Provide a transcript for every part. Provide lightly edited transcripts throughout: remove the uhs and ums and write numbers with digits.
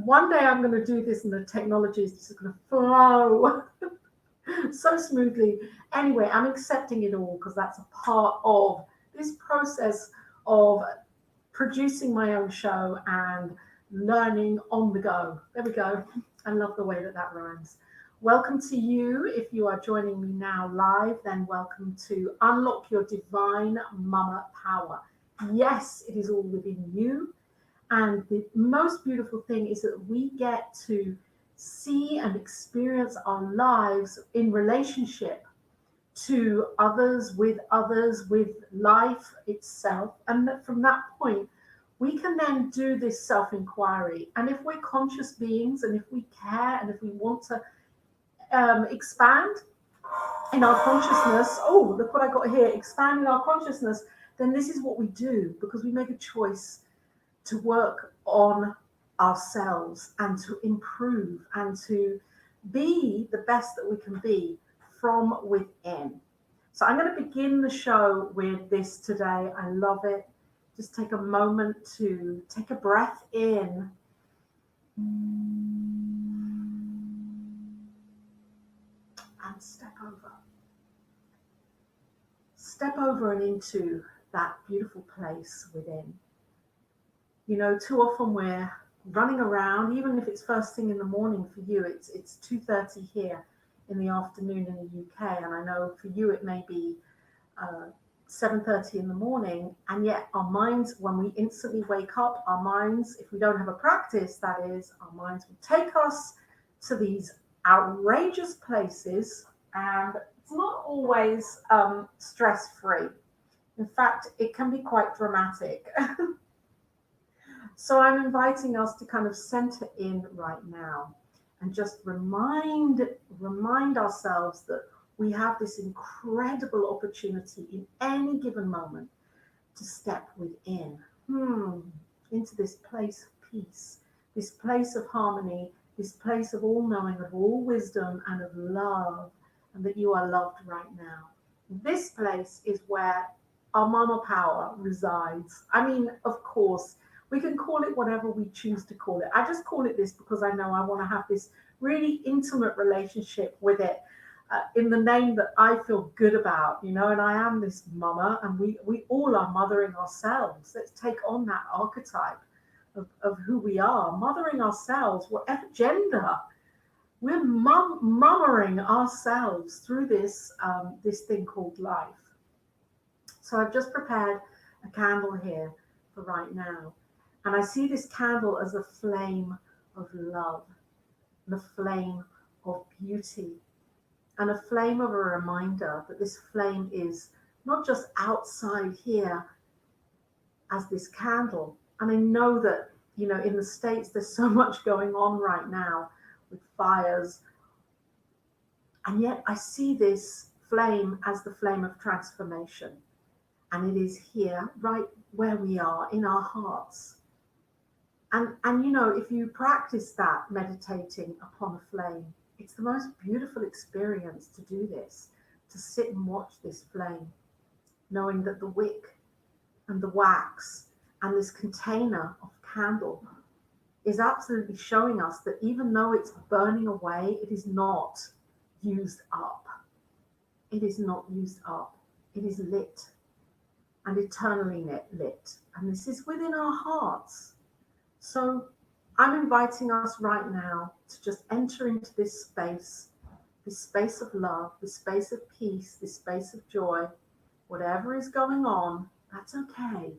one day I'm going to do this and the technology is just going to flow so smoothly. Anyway, I'm accepting it all because that's a part of this process of producing my own show and learning on the go. There we go. I love the way that that rhymes. Welcome to you. If you are joining me now live, then welcome to Unlock Your Divine Mama Power. Yes, it is all within you. And the most beautiful thing is that we get to see and experience our lives in relationship to others, with life itself. And that from that point, we can then do this self inquiry. And if we're conscious beings and if we care and if we want to expand in our consciousness, oh, look what I got here, expand in our consciousness, then this is what we do because we make a choice to work on ourselves and to improve and to be the best that we can be from within. So I'm going to begin the show with this today. I love it. Just take a moment to take a breath in. And step over. Step over and into that beautiful place within. You know, too often we're running around, even if it's first thing in the morning for you, it's 2:30 here in the afternoon in the UK. And I know for you, it may be 7:30 in the morning. And yet our minds, when we instantly wake up, our minds, if we don't have a practice, that is, our minds will take us to these outrageous places. And it's not always stress-free. In fact, it can be quite dramatic. So I'm inviting us to kind of center in right now and just remind ourselves that we have this incredible opportunity in any given moment to step within, into this place of peace, this place of harmony, this place of all knowing, of all wisdom and of love, and that you are loved right now. This place is where our mama power resides. I mean, of course, we can call it whatever we choose to call it. I just call it this because I know I want to have this really intimate relationship with it in the name that I feel good about, you know, and I am this mama and we all are mothering ourselves. Let's take on that archetype of who we are, mothering ourselves, whatever gender. We're mothering ourselves through this thing called life. So I've just prepared a candle here for right now. And I see this candle as a flame of love, and a flame of beauty, and a flame of a reminder that this flame is not just outside here as this candle. And I know that, you know, in the States, there's so much going on right now with fires. And yet I see this flame as the flame of transformation. And it is here, right where we are, in our hearts. And you know, if you practice that, meditating upon a flame, it's the most beautiful experience to do this, to sit and watch this flame, knowing that the wick and the wax and this container of candle is absolutely showing us that even though it's burning away, it is not used up. It is not used up. It is lit and eternally lit. And this is within our hearts. So I'm inviting us right now to just enter into this space of love, this space of peace, this space of joy. Whatever is going on, that's okay.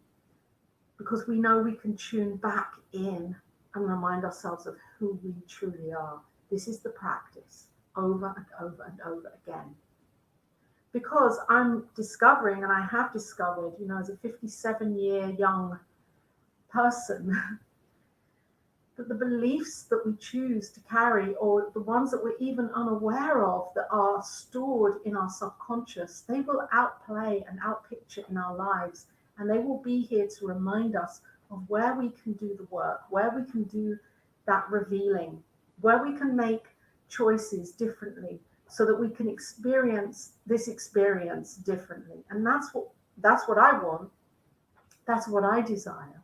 Because we know we can tune back in and remind ourselves of who we truly are. This is the practice, over and over and over again. Because I'm discovering, and I have discovered, you know, as a 57-year young person, that the beliefs that we choose to carry, or the ones that we're even unaware of that are stored in our subconscious, they will outplay and outpicture in our lives. And they will be here to remind us of where we can do the work, where we can do that revealing, where we can make choices differently so that we can experience this experience differently. And that's what I want. That's what I desire.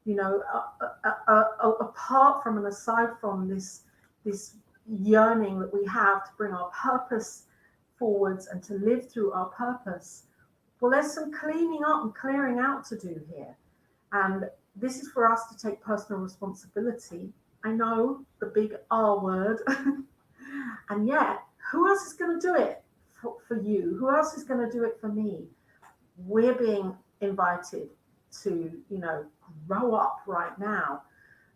you know, apart from and aside from this yearning that we have to bring our purpose forwards and to live through our purpose, well, there's some cleaning up and clearing out to do here. And this is for us to take personal responsibility. I know the big R word. And yet, who else is going to do it for you? Who else is going to do it for me? We're being invited to, grow up right now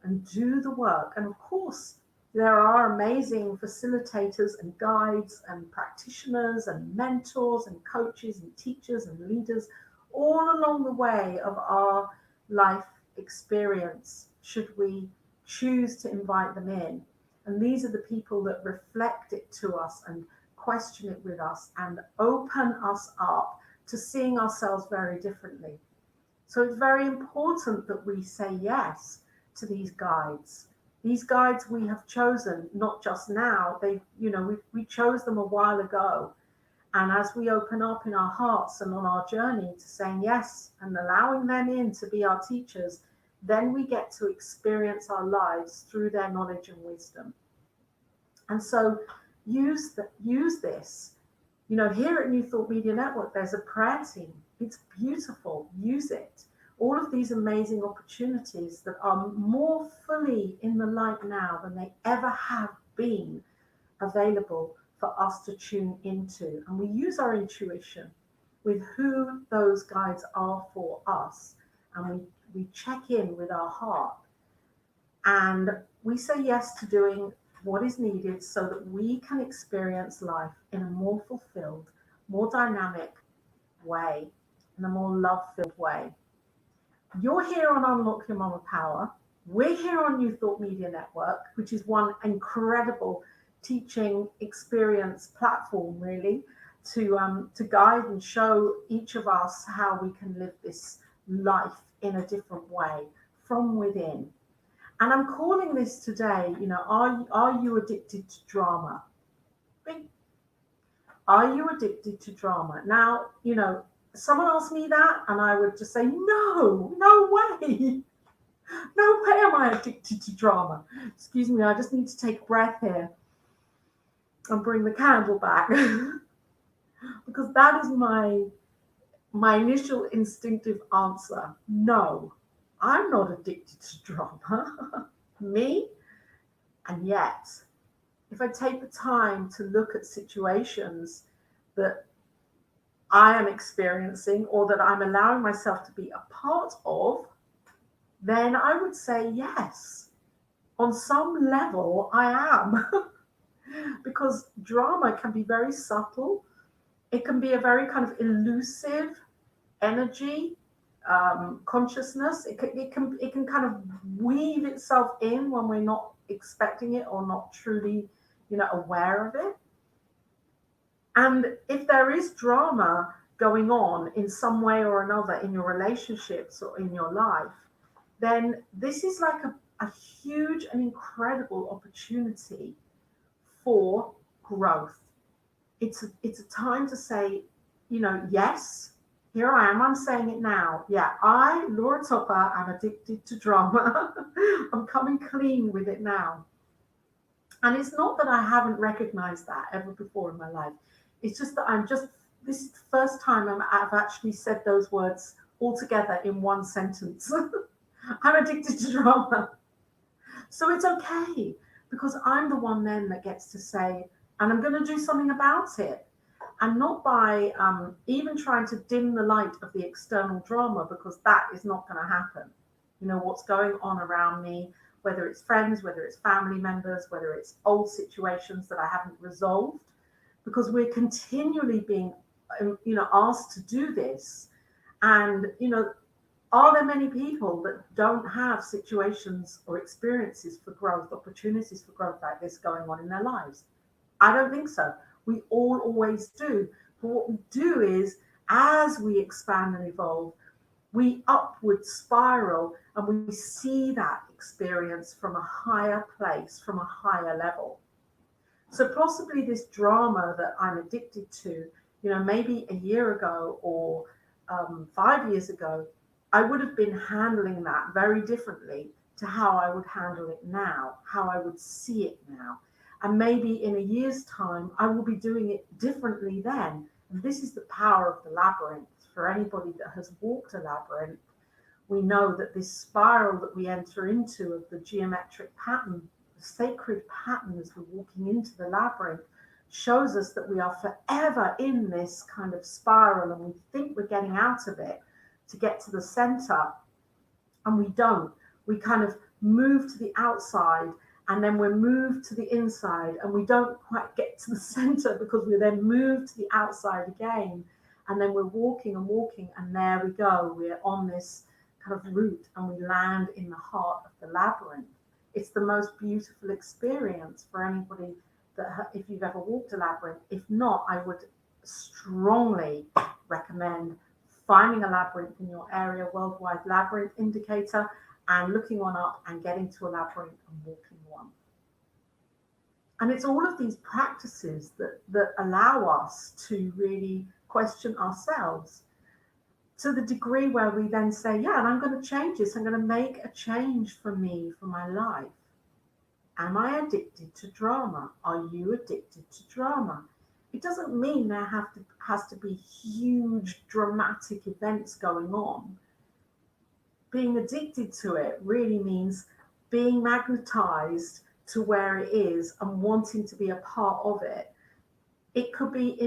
and do the work. And of course, there are amazing facilitators and guides and practitioners and mentors and coaches and teachers and leaders all along the way of our life experience, should we choose to invite them in. And these are the people that reflect it to us and question it with us and open us up to seeing ourselves very differently. So it's very important that we say yes to these guides. These guides we have chosen, not just now, we chose them a while ago. And as we open up in our hearts and on our journey to saying yes and allowing them in to be our teachers, then we get to experience our lives through their knowledge and wisdom. And so use this. Here at New Thought Media Network, there's a prayer team. It's beautiful. Use it. All of these amazing opportunities that are more fully in the light now than they ever have been available for us to tune into. And we use our intuition with who those guides are for us. And we check in with our heart. And we say yes to doing what is needed so that we can experience life in a more fulfilled, more dynamic way, in a more love-filled way. You're here on Unlock Your Mama Power. We're here on New Thought Media Network, which is one incredible teaching experience platform, really, to guide and show each of us how we can live this life in a different way from within. And I'm calling this today, are you addicted to drama? Are you addicted to drama? Now, someone asked me that and I would just say, no way. No way am I addicted to drama. Excuse me, I just need to take a breath here and bring the candle back. Because that is my initial instinctive answer. No, I'm not addicted to drama. Me? And yet, if I take the time to look at situations that I am experiencing or that I'm allowing myself to be a part of, then I would say yes. On some level, I am. Because drama can be very subtle. It can be a very kind of elusive energy, consciousness. It can kind of weave itself in when we're not expecting it or not truly, aware of it. And if there is drama going on in some way or another in your relationships or in your life, then this is like a huge and incredible opportunity for growth. It's a time to say, yes, here I am. I'm saying it now. Yeah, I, Laura Topper, am addicted to drama. I'm coming clean with it now. And it's not that I haven't recognized that ever before in my life. It's just that this is the first time I've actually said those words all together in one sentence. I'm addicted to drama. So it's okay, because I'm the one then that gets to say, and I'm going to do something about it. And not by even trying to dim the light of the external drama, because that is not going to happen. What's going on around me, whether it's friends, whether it's family members, whether it's old situations that I haven't resolved, because we're continually being, asked to do this. And, are there many people that don't have situations or experiences for growth, opportunities for growth like this going on in their lives? I don't think so. We all always do. But what we do is, as we expand and evolve, we upward spiral and we see that experience from a higher place, from a higher level. So possibly this drama that I'm addicted to, maybe a year ago or 5 years ago, I would have been handling that very differently to how I would handle it now, how I would see it now. And maybe in a year's time, I will be doing it differently then. And this is the power of the labyrinth. For anybody that has walked a labyrinth, we know that this spiral that we enter into of the geometric pattern, the sacred pattern as we're walking into the labyrinth, shows us that we are forever in this kind of spiral, and we think we're getting out of it to get to the center, and we don't. We kind of move to the outside, and then we're moved to the inside, and we don't quite get to the center because we then move to the outside again, and then we're walking and walking, and there we go. We're on this kind of route, and we land in the heart of the labyrinth. It's the most beautiful experience for anybody that, if you've ever walked a labyrinth. If not, I would strongly recommend finding a labyrinth in your area, worldwide labyrinth indicator, and looking one up and getting to a labyrinth and walking one. And it's all of these practices that allow us to really question ourselves to the degree where we then say, yeah, and I'm going to change this. I'm going to make a change for me, for my life. Am I addicted to drama? Are you addicted to drama? It doesn't mean there has to be huge dramatic events going on. Being addicted to it really means being magnetized to where it is and wanting to be a part of it. It could be,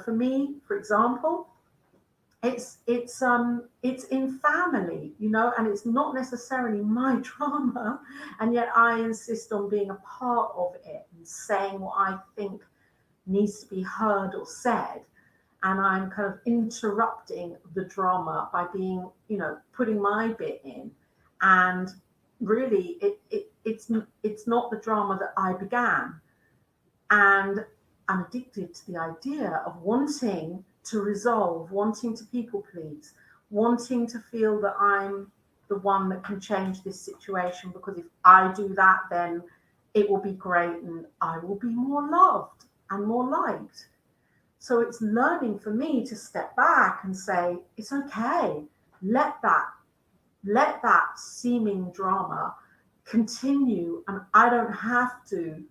for me, for example, it's in family, and it's not necessarily my drama, and yet I insist on being a part of it and saying what I think needs to be heard or said, and I'm kind of interrupting the drama by being, putting my bit in, and really it's not the drama that I began, and I'm addicted to the idea of wanting to resolve, wanting to people please, wanting to feel that I'm the one that can change this situation, because if I do that, then it will be great and I will be more loved and more liked. So it's learning for me to step back and say, it's okay, let that seeming drama continue, and I don't have to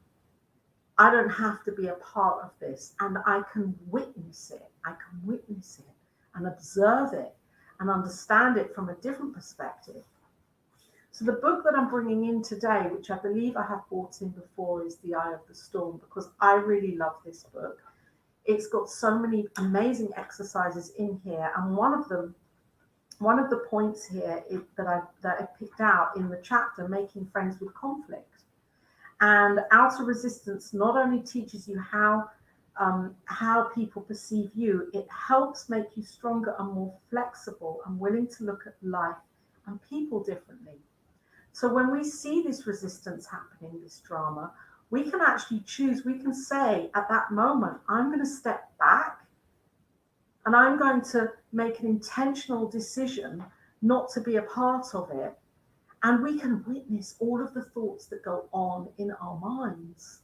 be a part of this, and I can witness it. I can witness it and observe it and understand it from a different perspective. So the book that I'm bringing in today, which I believe I have brought in before, is The Eye of the Storm, because I really love this book. It's got so many amazing exercises in here, and one of the points here that I picked out in the chapter, Making Friends with Conflict. And Outer Resistance not only teaches you how people perceive you, it helps make you stronger and more flexible and willing to look at life and people differently. So when we see this resistance happening, this drama, we can actually choose. We can say at that moment, I'm going to step back and I'm going to make an intentional decision not to be a part of it. And we can witness all of the thoughts that go on in our minds.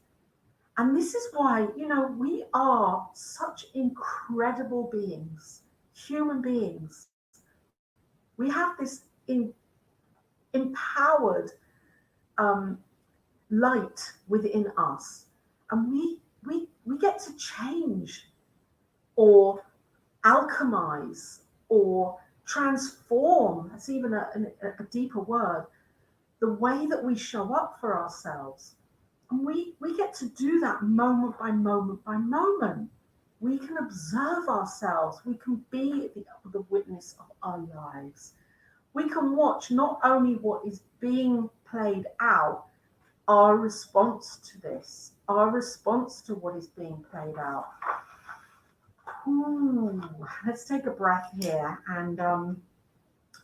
And this is why, we are such incredible beings, human beings. We have this empowered light within us. And we get to change or alchemize or transform, that's even a deeper word, the way that we show up for ourselves. And we get to do that moment by moment by moment. We can observe ourselves. We can be the witness of our lives. We can watch not only what is being played out, our response to this, our response to what is being played out. Let's take a breath here, and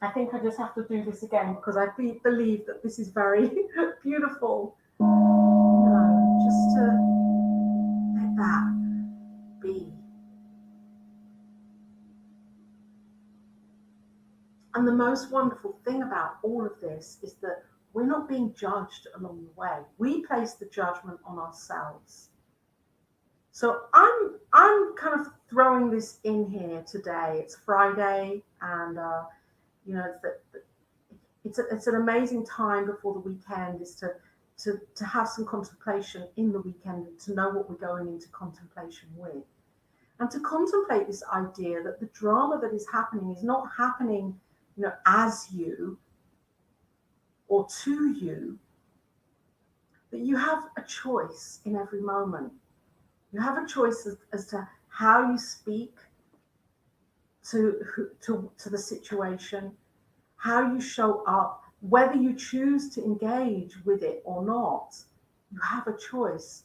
I think I just have to do this again because I believe that this is very beautiful. Just to let that be. And the most wonderful thing about all of this is that we're not being judged along the way. We place the judgment on ourselves. So I'm kind of throwing this in here today. It's Friday, and You know, it's an amazing time before the weekend is to have some contemplation in the weekend, and to know what we're going into contemplation with. And to contemplate this idea that the drama that is happening is not happening, you know, as you or to you, that you have a choice in every moment. You have a choice as to how you speak to the situation, how you show up, whether you choose to engage with it or not. You have a choice.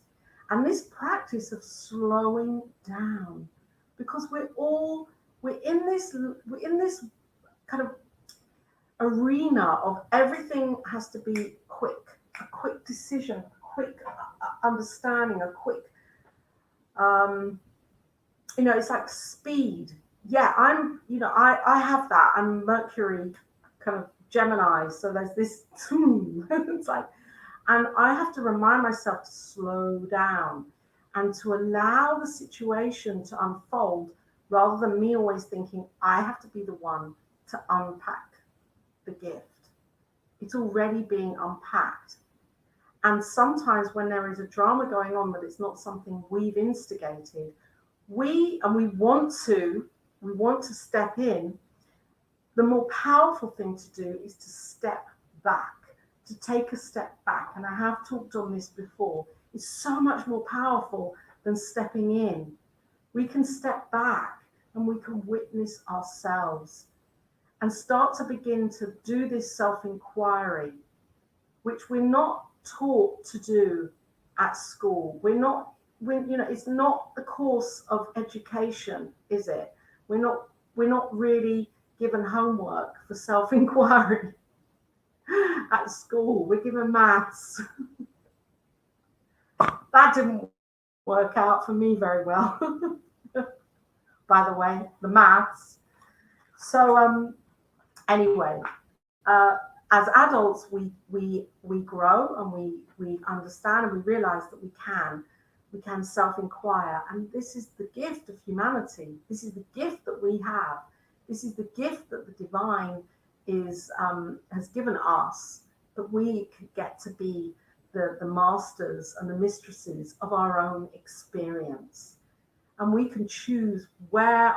And this practice of slowing down, because we're in this kind of arena of everything has to be quick, a quick decision, a quick understanding, a quick, you know, it's like speed. Yeah, I have that. I'm Mercury, kind of Gemini, so there's this, it's like, and I have to remind myself to slow down and to allow the situation to unfold, rather than me always thinking I have to be the one to unpack the gift. It's already being unpacked. And sometimes when there is a drama going on that it's not something we've instigated, we want to step in. The more powerful thing to do is to step back, to take a step back. And I have talked on this before. It's so much more powerful than stepping in. We can step back and we can witness ourselves and start to begin to do this self-inquiry, which we're not taught to do at school. It's not the course of education, is it? We're not really given homework for self-inquiry at school. We're given maths. That didn't work out for me very well, by the way, the maths. So anyway, as adults, we grow and we understand and we realize that we can self-inquire, and this is the gift of humanity. This is the gift that we have. This is the gift that the divine has given us, that we could get to be the masters and the mistresses of our own experience, and we can choose where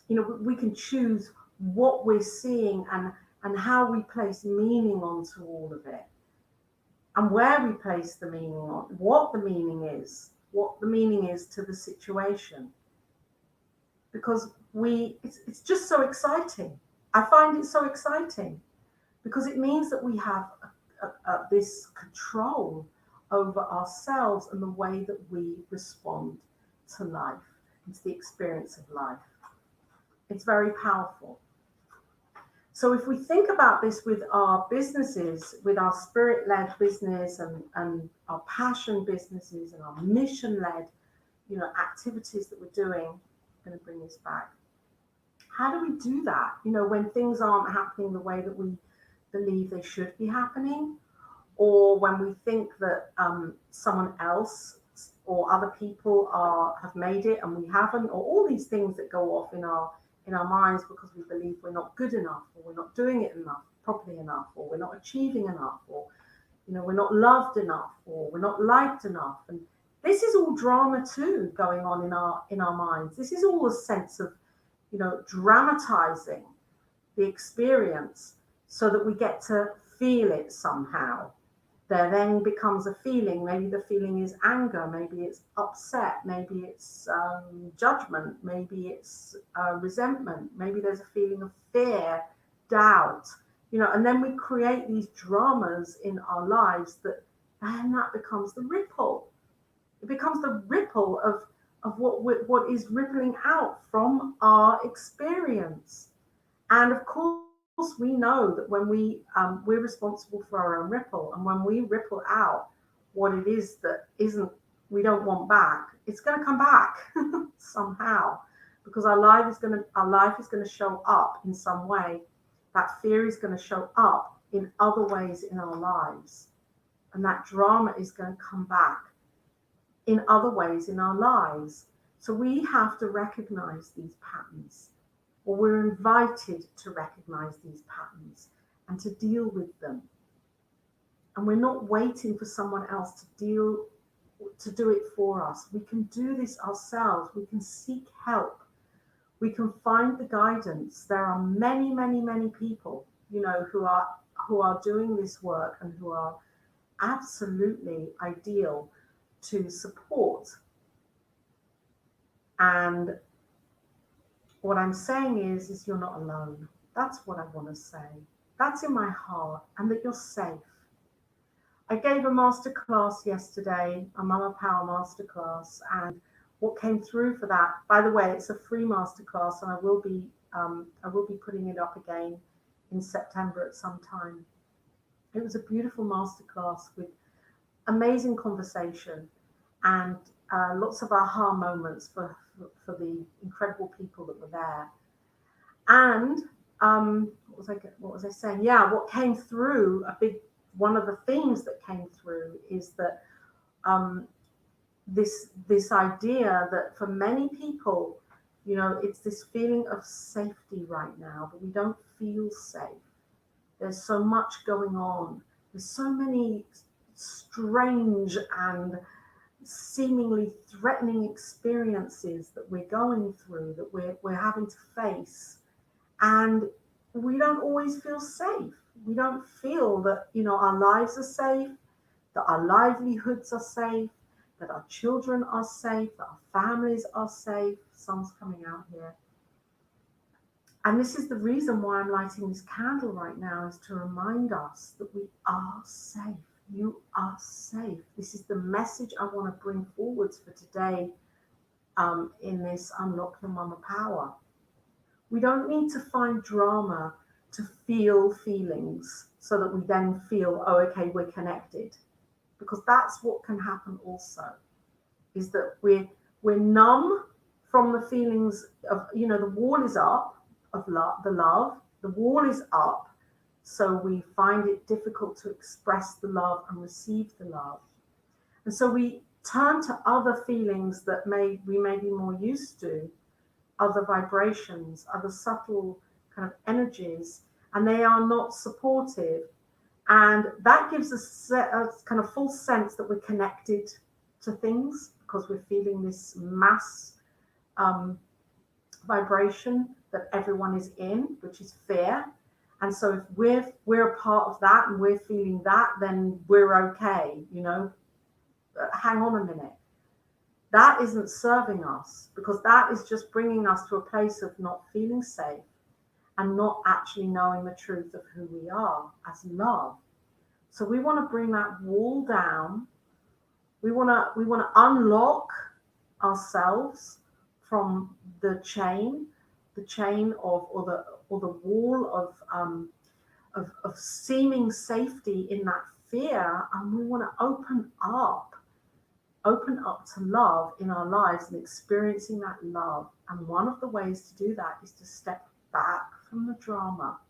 we can choose what we're seeing and how we place meaning onto all of it, and where we place the meaning on, what the meaning is to the situation. Because it's just so exciting. I find it so exciting because it means that we have this control over ourselves and the way that we respond to life, and to the experience of life. It's very powerful. So if we think about this with our businesses, with our spirit-led business and our passion businesses and our mission-led, activities that we're doing, I'm going to bring this back. How do we do that? When things aren't happening the way that we believe they should be happening, or when we think that someone else or other people have made it and we haven't, or all these things that go off in our minds because we believe we're not good enough, or we're not doing it enough, properly enough, or we're not achieving enough, or we're not loved enough, or we're not liked enough. And this is all drama too going on in our minds. This is all a sense of dramatizing the experience so that we get to feel it somehow. There then becomes a feeling. Maybe the feeling is anger, maybe it's upset, maybe it's judgment, maybe it's resentment, maybe there's a feeling of fear, doubt, and then we create these dramas in our lives and that becomes the ripple. It becomes the ripple of what is rippling out from our experience. And of course, we know that when we're responsible for our own ripple, and when we ripple out what it is that we don't want back, it's going to come back somehow, because our life is going to show up in some way. That fear is going to show up in other ways in our lives, and that drama is going to come back in other ways in our lives. So we have to recognize these patterns. or we're invited to recognize these patterns and to deal with them. And we're not waiting for someone else to do it for us. We can do this ourselves. We can seek help. We can find the guidance. There are many, many, many people, who are doing this work and who are absolutely ideal to support. And what I'm saying is you're not alone. That's what I want to say. That's in my heart, and that you're safe. I gave a masterclass yesterday, a Mama Power masterclass, and what came through for that, by the way, it's a free masterclass, and I will be putting it up again in September at some time. It was a beautiful masterclass with amazing conversation and lots of aha moments for the incredible people that were there. And what was I saying? Yeah, what came through, one of the themes that came through is that this idea that for many people, it's this feeling of safety right now, but we don't feel safe. There's so much going on. There's so many strange and seemingly threatening experiences that we're going through, that we're having to face. And we don't always feel safe. We don't feel that, our lives are safe, that our livelihoods are safe, that our children are safe, that our families are safe. Sun's coming out here. And this is the reason why I'm lighting this candle right now, is to remind us that we are safe. You are safe. This is the message I want to bring forwards for today in this Unlock Your Mama Power. We don't need to find drama to feel feelings so that we then feel, oh, okay, we're connected. Because that's what can happen also, is that we're numb from the feelings of, the wall is up of the love, the wall is up, so we find it difficult to express the love and receive the love. And so we turn to other feelings that we may be more used to, other vibrations, other subtle kind of energies, and they are not supportive. And that gives us a kind of false sense that we're connected to things, because we're feeling this mass vibration that everyone is in, which is fear. And so if we're a part of that and we're feeling that, then we're okay, hang on a minute. That isn't serving us, because that is just bringing us to a place of not feeling safe and not actually knowing the truth of who we are as love. So we want to bring that wall down. We want to unlock ourselves from the chain of or the wall of seeming safety in that fear, and we want to open up to love in our lives and experiencing that love. And one of the ways to do that is to step back from the drama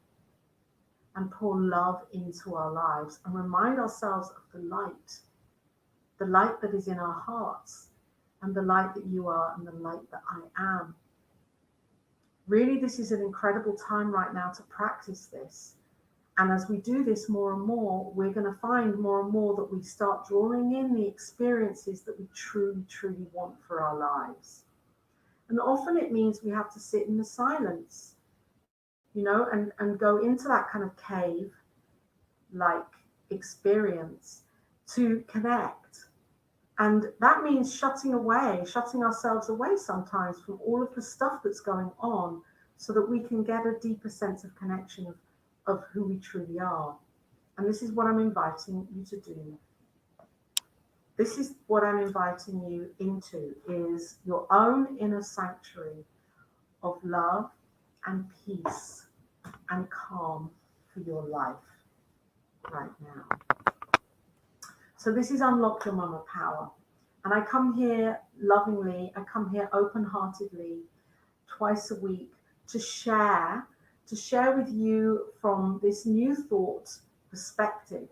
and pour love into our lives and remind ourselves of the light that is in our hearts, and the light that you are, and the light that I am. Really, this is an incredible time right now to practice this. And as we do this more and more, we're going to find more and more that we start drawing in the experiences that we truly, truly want for our lives. And often it means we have to sit in the silence, and go into that kind of cave-like experience to connect. And that means shutting ourselves away sometimes from all of the stuff that's going on, so that we can get a deeper sense of connection of who we truly are. And this is what I'm inviting you to do. This is what I'm inviting you into, is your own inner sanctuary of love and peace and calm for your life right now. So this is Unlock Your Mama Power. And I come here lovingly, I come here open-heartedly twice a week to share with you from this new thought perspective,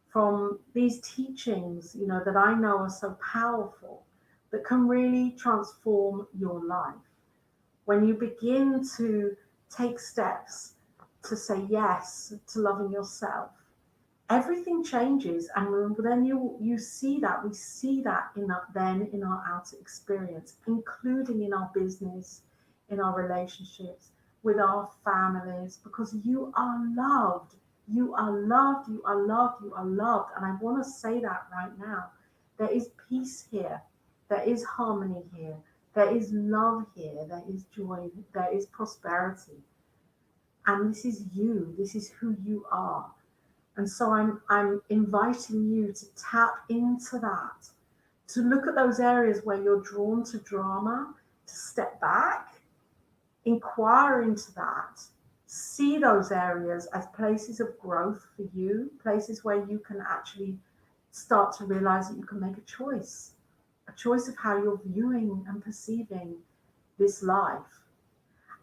from these teachings, that I know are so powerful, that can really transform your life. when you begin to take steps to say yes to loving yourself, everything changes. And then you see that, we see that in our outer experience, including in our business, in our relationships, with our families, because you are loved. You are loved, you are loved, you are loved. And I want to say that right now. There is peace here. There is harmony here. There is love here. There is joy. There is prosperity. And this is you. This is who you are. And so I'm inviting you to tap into that, to look at those areas where you're drawn to drama, to step back, inquire into that, see those areas as places of growth for you, places where you can actually start to realize that you can make a choice of how you're viewing and perceiving this life,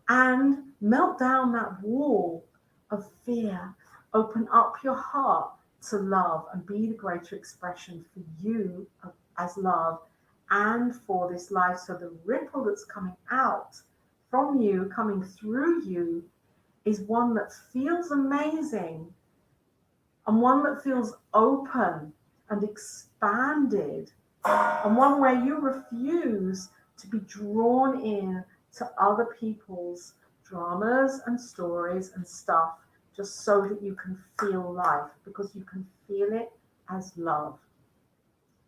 and melt down that wall of fear. Open up your heart to love and be the greater expression for you as love and for this life. So the ripple that's coming out from you, coming through you, is one that feels amazing and one that feels open and expanded, and one where you refuse to be drawn in to other people's dramas and stories and stuff just so that you can feel life, because you can feel it as love.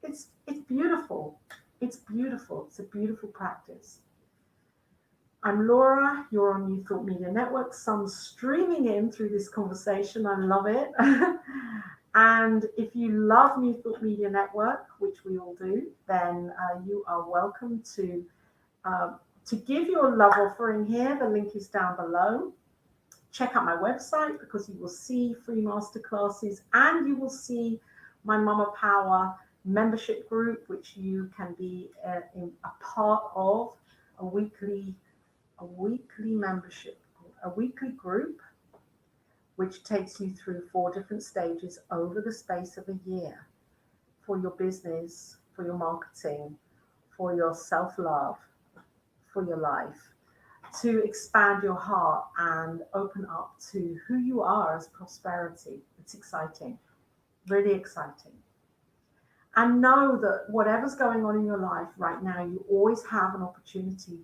It's beautiful. It's beautiful. It's a beautiful practice. I'm Laura. You're on New Thought Media Network. Sun's streaming in through this conversation. I love it. And if you love New Thought Media Network, which we all do, then you are welcome to give your love offering here. The link is down below. Check out my website, because you will see free masterclasses and you will see my Mama Power membership group, which you can be a part of, a weekly membership, a weekly group, which takes you through 4 different stages over the space of a year for your business, for your marketing, for your self-love, for your life, to expand your heart and open up to who you are as prosperity. It's exciting, really exciting. And know that whatever's going on in your life right now, you always have an opportunity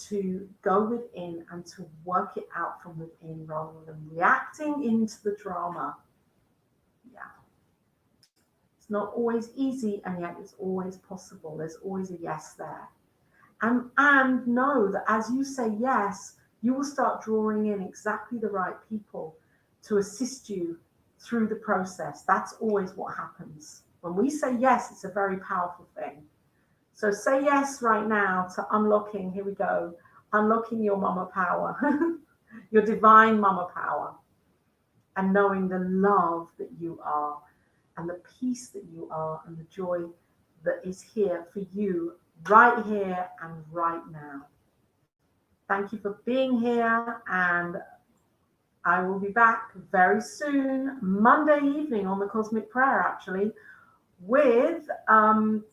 to go within and to work it out from within rather than reacting into the drama. Yeah. It's not always easy, and yet it's always possible. There's always a yes there. And know that as you say yes, you will start drawing in exactly the right people to assist you through the process. That's always what happens. When we say yes, it's a very powerful thing. So say yes right now to unlocking, here we go, unlocking your mama power, your divine mama power, and knowing the love that you are and the peace that you are and the joy that is here for you right here and right now. Thank you for being here, and I will be back very soon, Monday evening on the Cosmic Prayer, actually, with an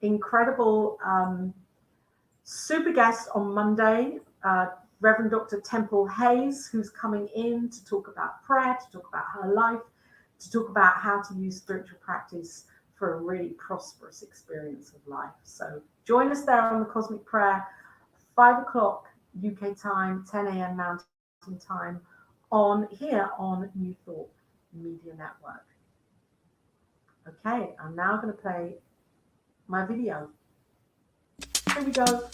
incredible super guest on Monday, Reverend Dr. Temple Hayes, who's coming in to talk about prayer, to talk about her life, to talk about how to use spiritual practice for a really prosperous experience of life. So join us there on the Cosmic Prayer, 5 o'clock UK time, 10 a.m. Mountain time, here on New Thought Media Network. Okay, I'm now going to play my video. Here we go.